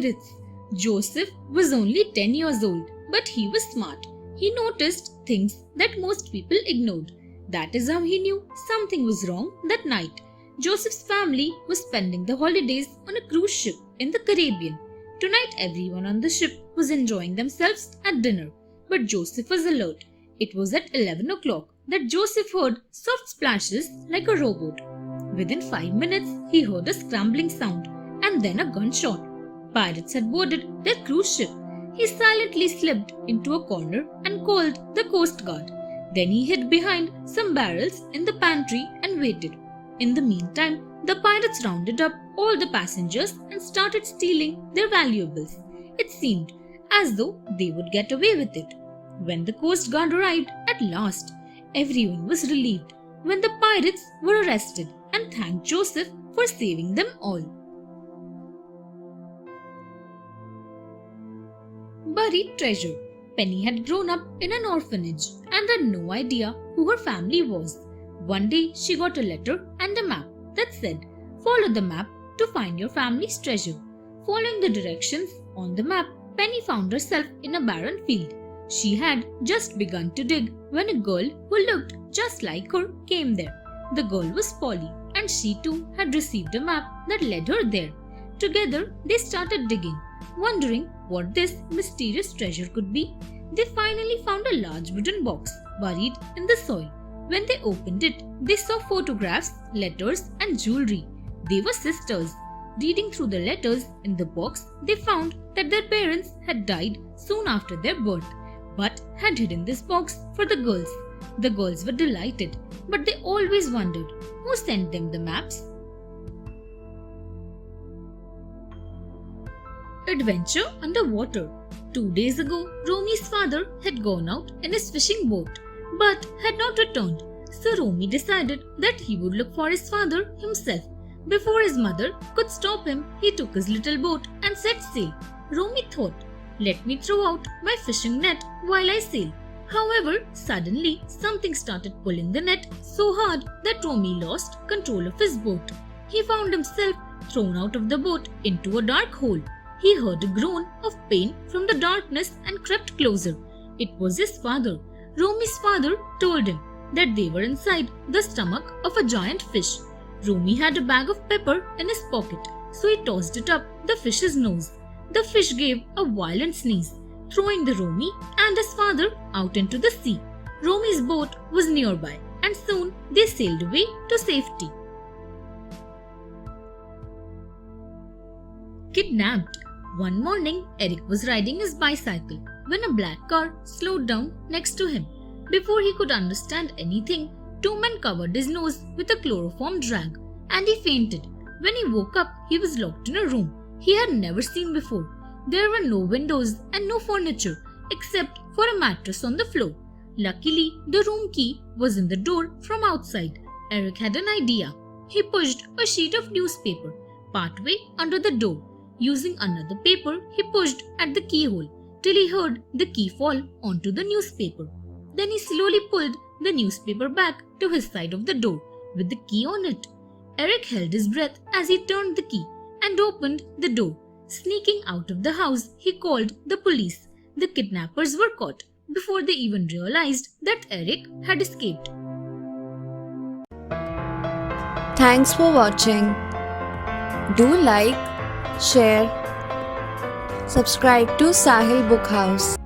pirates. Joseph was only 10 years old, but he was smart. He noticed things that most people ignored. That is how he knew something was wrong that night. Joseph's family was spending the holidays on a cruise ship in the Caribbean. Tonight, everyone on the ship was enjoying themselves at dinner, but Joseph was alert. It was at 11 o'clock that Joseph heard soft splashes like a rowboat. Within 5 minutes, he heard a scrambling sound and then a gunshot. Pirates had boarded their cruise ship. He silently slipped into a corner and called the Coast Guard. Then he hid behind some barrels in the pantry and waited. In the meantime, the pirates rounded up all the passengers and started stealing their valuables. It seemed as though they would get away with it. When the Coast Guard arrived at last, everyone was relieved when the pirates were arrested and thanked Joseph for saving them all. Buried treasure. Penny had grown up in an orphanage and had no idea who her family was. One day she got a letter and a map that said, "Follow the map to find your family's treasure." Following the directions on the map, Penny found herself in a barren field. She had just begun to dig when a girl who looked just like her came there. The girl was Polly, and she too had received a map that led her there. Together, they started digging, wondering what this mysterious treasure could be. They finally found a large wooden box buried in the soil. When they opened it, they saw photographs, letters, and jewelry. They were sisters. Reading through the letters in the box, they found that their parents had died soon after their birth, but had hidden this box for the girls. The girls were delighted, but they always wondered who sent them the maps. Adventure underwater. 2 days ago, Romy's father had gone out in his fishing boat, but had not returned. So Romy decided that he would look for his father himself. Before his mother could stop him, he took his little boat and set sail. Romy thought, "Let me throw out my fishing net while I sail." However, suddenly something started pulling the net so hard that Romy lost control of his boat. He found himself thrown out of the boat into a dark hole. He heard a groan of pain from the darkness and crept closer. It was his father. Romy's father told him that they were inside the stomach of a giant fish. Romy had a bag of pepper in his pocket, so he tossed it up the fish's nose. The fish gave a violent sneeze, throwing the Romy and his father out into the sea. Romy's boat was nearby, and soon they sailed away to safety. Kidnapped. One morning, Eric was riding his bicycle when a black car slowed down next to him. Before he could understand anything, 2 men covered his nose with a chloroform drag, and he fainted. When he woke up, he was locked in a room he had never seen before. There were no windows and no furniture except for a mattress on the floor. Luckily, the room key was in the door from outside. Eric had an idea. He pushed a sheet of newspaper partway under the door. Using another paper, he pushed at the keyhole till he heard the key fall onto the newspaper. Then he slowly pulled the newspaper back to his side of the door with the key on it. Eric held his breath as he turned the key and opened the door. Sneaking out of the house, he called the police. The kidnappers were caught before they even realized that Eric had escaped. Thanks for watching. Do like, share, subscribe to Sahil Book House.